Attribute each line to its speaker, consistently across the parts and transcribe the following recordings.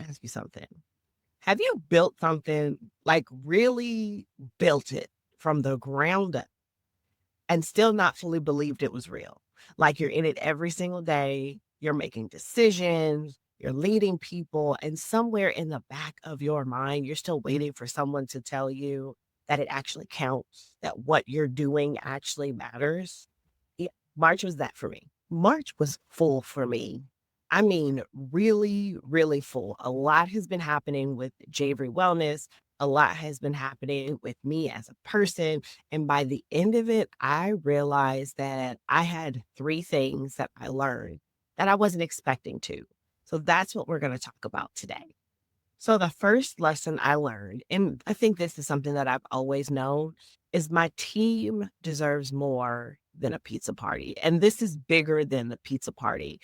Speaker 1: to ask you something. Have you built something, like really built it from the ground up and still not fully believed it was real? Like you're in it every single day, you're making decisions, you're leading people, and somewhere in the back of your mind, you're still waiting for someone to tell you that it actually counts, that what you're doing actually matters. Yeah, March was that for me. March was full for me. I mean, really, really full. A lot has been happening with Javery Wellness. A lot has been happening with me as a person. And by the end of it, I realized that I had three things that I learned that I wasn't expecting to. So that's what we're going to talk about today. So the first lesson I learned, and I think this is something that I've always known, is my team deserves more than a pizza party. And this is bigger than the pizza party.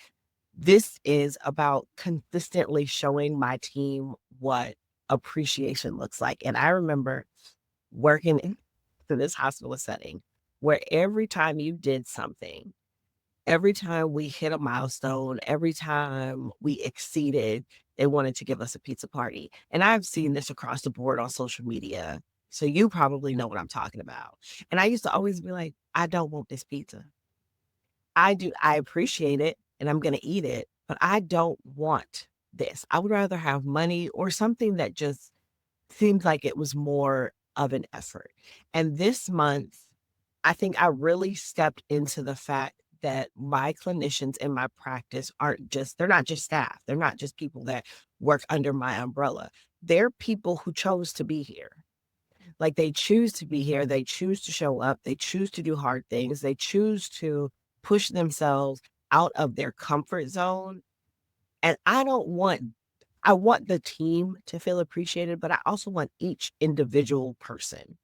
Speaker 1: This is about consistently showing my team what appreciation looks like. And I remember working in this hospital setting where every time you did something, every time we hit a milestone, every time we exceeded, they wanted to give us a pizza party. And I've seen this across the board on social media. So you probably know what I'm talking about. And I used to always be like, I don't want this pizza. I appreciate it and I'm going to eat it, but I don't want this. I would rather have money or something that just seemed like it was more of an effort. And this month, I think I really stepped into the fact that my clinicians in my practice they're not just staff. They're not just people that work under my umbrella. They're people who chose to be here. Like they choose to be here. They choose to show up. They choose to do hard things. They choose to push themselves out of their comfort zone. And I want the team to feel appreciated, but I also want each individual person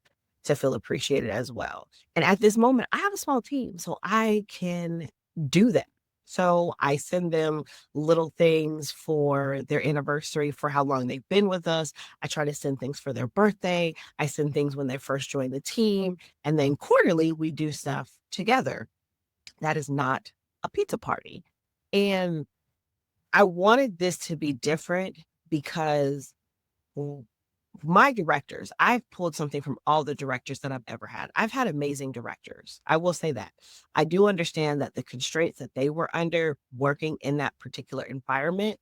Speaker 1: to feel appreciated as well. And at this moment, I have a small team, so I can do that. So I send them little things for their anniversary, for how long they've been with us. I try to send things for their birthday. I send things when they first join the team. And then quarterly, we do stuff together. That is not a pizza party. And I wanted this to be different because w- my directors, I've pulled something from all the directors that I've ever had. I've had amazing directors. I will say that. I do understand that the constraints that they were under working in that particular environment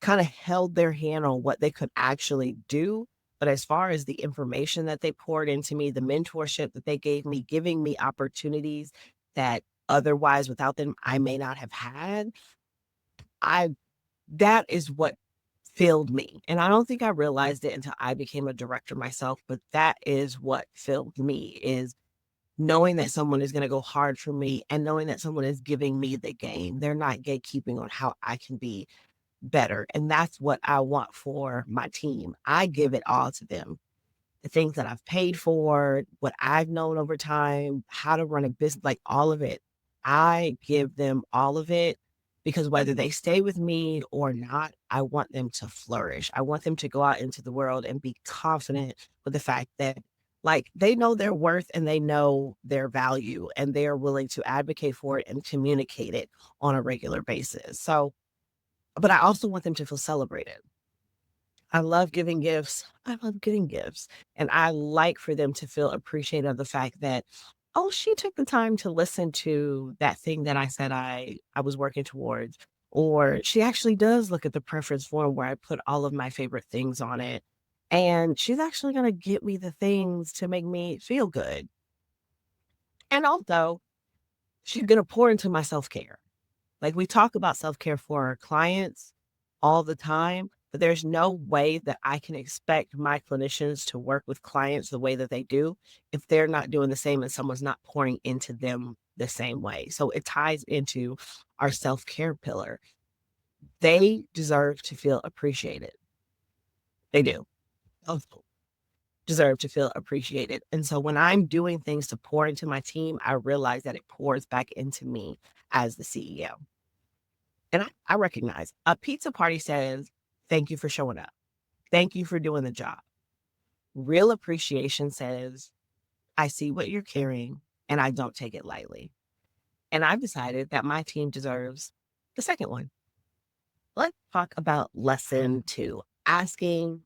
Speaker 1: kind of held their hand on what they could actually do. But as far as the information that they poured into me, the mentorship that they gave me, giving me opportunities that otherwise without them I may not have had, I that is what filled me. And I don't think I realized it until I became a director myself, but that is what filled me is knowing that someone is going to go hard for me and knowing that someone is giving me the game. They're not gatekeeping on how I can be better. And that's what I want for my team. I give it all to them. The things that I've paid for, what I've known over time, how to run a business, like all of it. I give them all of it because whether they stay with me or not, I want them to flourish. I want them to go out into the world and be confident with the fact that like they know their worth and they know their value and they are willing to advocate for it and communicate it on a regular basis. So, but I also want them to feel celebrated. I love giving gifts. I love getting gifts. And I like for them to feel appreciated of the fact that, oh, she took the time to listen to that thing that I said I was working towards. Or she actually does look at the preference form where I put all of my favorite things on it. And she's actually going to get me the things to make me feel good. And also, she's going to pour into my self care. Like we talk about self-care for our clients all the time, but there's no way that I can expect my clinicians to work with clients the way that they do if they're not doing the same and someone's not pouring into them the same way. So it ties into our self-care pillar. They deserve to feel appreciated. They do. Both deserve to feel appreciated. And so when I'm doing things to pour into my team, I realize that it pours back into me as the CEO. And I recognize a pizza party says, thank you for showing up. Thank you for doing the job. Real appreciation says, I see what you're carrying and I don't take it lightly. And I've decided that my team deserves the second one. let's talk about lesson 2, asking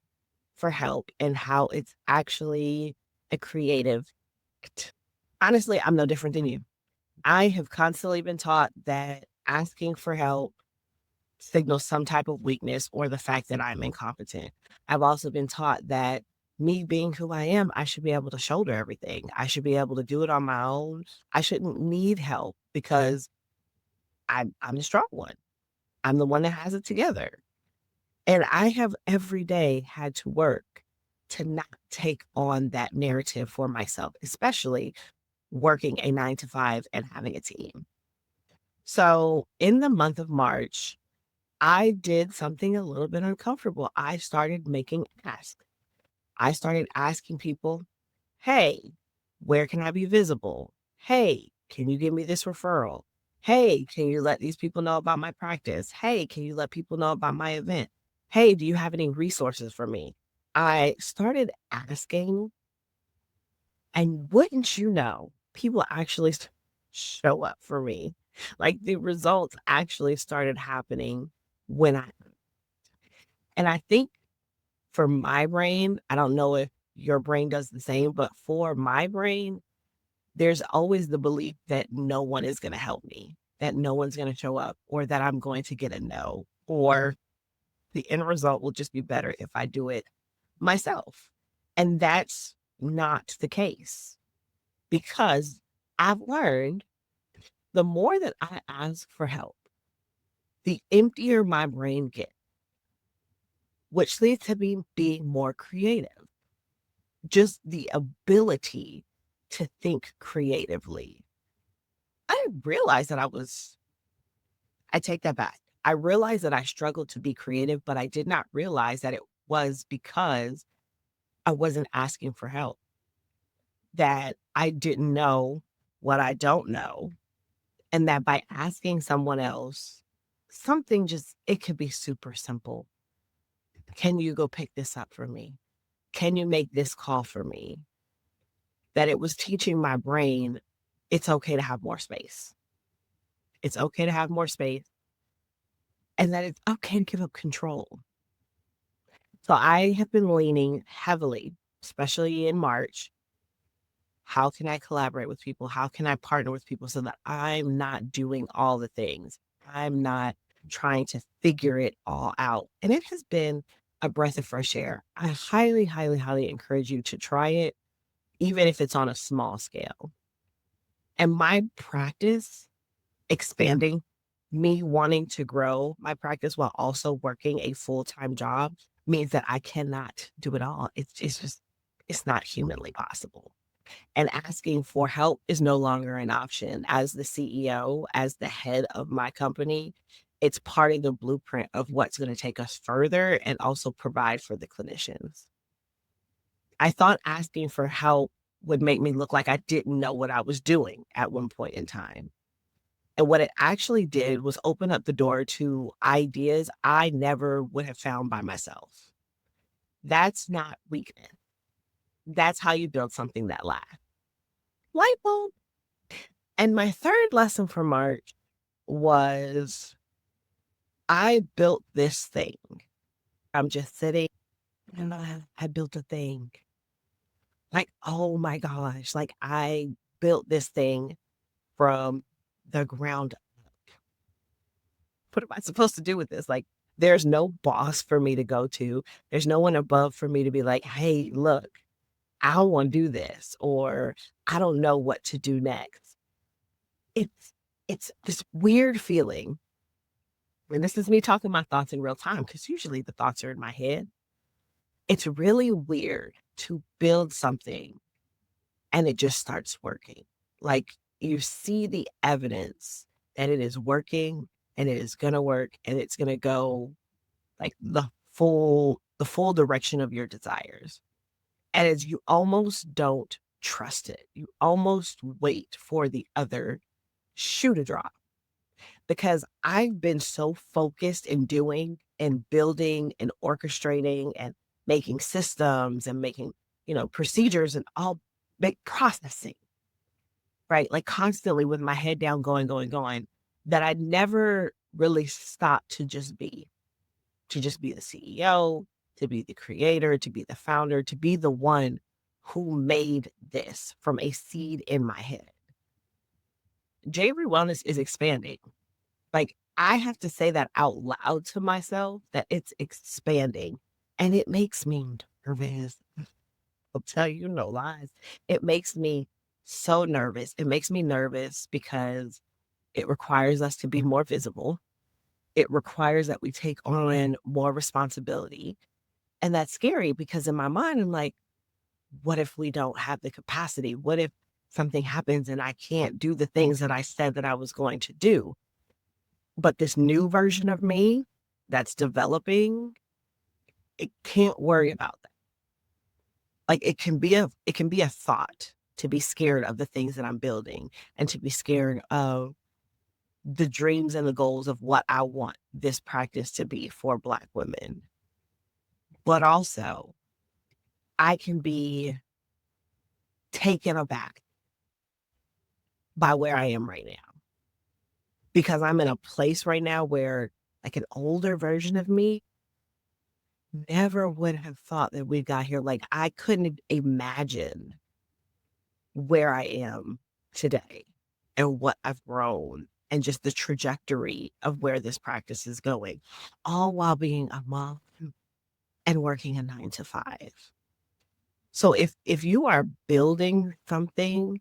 Speaker 1: for help and how it's actually a creative act. Honestly, I'm no different than you. I have constantly been taught that asking for help signals some type of weakness or the fact that I'm incompetent. I've also been taught that me being who I am, I should be able to shoulder everything. I should be able to do it on my own. I shouldn't need help because I'm the strong one. I'm the one that has it together. And I have every day had to work to not take on that narrative for myself, especially working a 9 to 5 and having a team. So in the month of March, I did something a little bit uncomfortable. I started making asks. I started asking people, hey, where can I be visible? Hey, can you give me this referral? Hey, can you let these people know about my practice? Hey, can you let people know about my event? Hey, do you have any resources for me? I started asking, and wouldn't you know, people actually show up for me. Like the results actually started happening when and I think for my brain, I don't know if your brain does the same, but for my brain, there's always the belief that no one is going to help me, that no one's going to show up, or that I'm going to get a no, or the end result will just be better if I do it myself. And that's not the case because I've learned the more that I ask for help, the emptier my brain gets, which leads to me being more creative. Just the ability to think creatively. I realized that I take that back. I realized that I struggled to be creative, but I did not realize that it was because I wasn't asking for help, that I didn't know what I don't know, and that by asking someone else, something just, it could be super simple. Can you go pick this up for me? Can you make this call for me? That it was teaching my brain it's okay to have more space. It's okay to have more space and that it's okay to give up control. So I have been leaning heavily, especially in March. How can I collaborate with people? How can I partner with people so that I'm not doing all the things? I'm not trying to figure it all out. And it has been a breath of fresh air. I highly, highly, highly encourage you to try it, even if it's on a small scale. And my practice expanding, me wanting to grow my practice while also working a full-time job means that I cannot do it all. It's just it's not humanly possible. And asking for help is no longer an option. As the CEO, as the head of my company, it's part of the blueprint of what's going to take us further and also provide for the clinicians. I thought asking for help would make me look like I didn't know what I was doing at one point in time. And what it actually did was open up the door to ideas I never would have found by myself. That's not weakness. That's how you build something that lasts. Light bulb. And my third lesson for March was I built this thing. I'm just sitting and I built a thing. Like, oh my gosh, like I built this thing from the ground. What am I supposed to do with this? Like, there's no boss for me to go to. There's no one above for me to be like, hey, look, I want to do this, or I don't know what to do next. It's it's this weird feeling. And this is me talking my thoughts in real time because usually the thoughts are in my head. It's really weird to build something and it just starts working. Like you see the evidence that it is working and it is going to work and it's going to go like the full direction of your desires. And as you almost don't trust it, you almost wait for the other shoe to drop because I've been so focused in doing and building and orchestrating and making systems and making, procedures and all big processing, right? Like constantly with my head down, going, going, going, that I never really stopped to just be. to just be the CEO, to be the creator, to be the founder, to be the one who made this from a seed in my head. JIWS Wellness is expanding. Like, I have to say that out loud to myself, that it's expanding, and it makes me nervous. I'll tell you no lies. It makes me so nervous. It makes me nervous because it requires us to be more visible. It requires that we take on more responsibility. And that's scary because in my mind, I'm like, what if we don't have the capacity? What if something happens and I can't do the things that I said that I was going to do? But this new version of me that's developing, it can't worry about that. Like, it can be a thought to be scared of the things that I'm building and to be scared of the dreams and the goals of what I want this practice to be for Black women. But also, I can be taken aback by where I am right now, because I'm in a place right now where, like, an older version of me never would have thought that we got here. Like, I couldn't imagine where I am today and what I've grown and just the trajectory of where this practice is going, all while being a mom and working a 9 to 5. So if you are building something,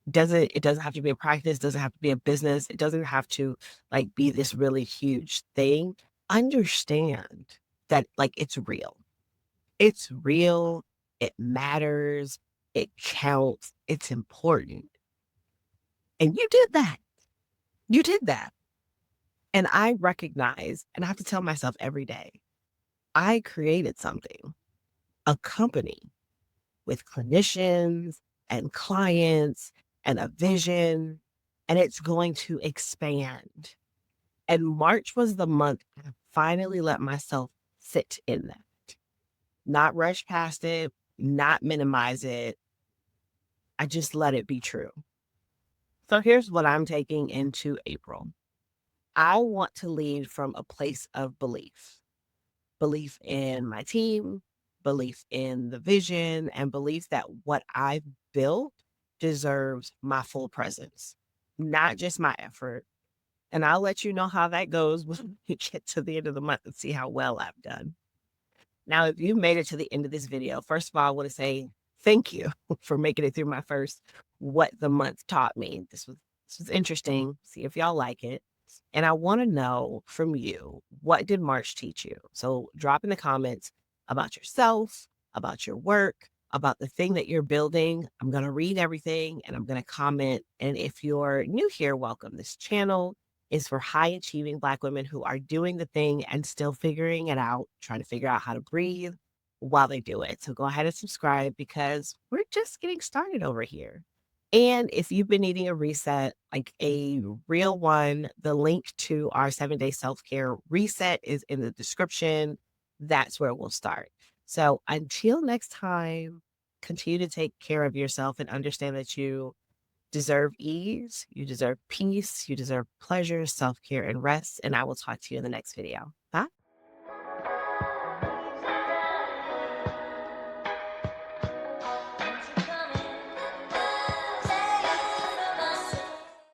Speaker 1: it doesn't have to be a practice, doesn't have to be a business, it doesn't have to, like, be this really huge thing. Understand that, like, it's real. It's real, it matters, it counts, it's important. And you did that. You did that. And I recognize, and I have to tell myself every day, I created something, a company with clinicians and clients and a vision, and it's going to expand. And March was the month I finally let myself sit in that, not rush past it, not minimize it. I just let it be true. So here's what I'm taking into April. I want to lead from a place of belief in my team, belief in the vision, and belief that what I've built deserves my full presence, not just my effort. And I'll let you know how that goes when we get to the end of the month and see how well I've done. Now, if you made it to the end of this video, first of all, I want to say thank you for making it through my first What the Month Taught Me. This was interesting. See if y'all like it. And I want to know from you, what did March teach you? So drop in the comments about yourself, about your work, about the thing that you're building. I'm going to read everything and I'm going to comment. And if you're new here, welcome. This channel is for high achieving Black women who are doing the thing and still figuring it out, trying to figure out how to breathe while they do it. So go ahead and subscribe because we're just getting started over here. And if you've been needing a reset, like a real one, the link to our 7-day self-care reset is in the description. That's where we'll start. So until next time, continue to take care of yourself and understand that you deserve ease, you deserve peace, you deserve pleasure, self-care, and rest. And I will talk to you in the next video.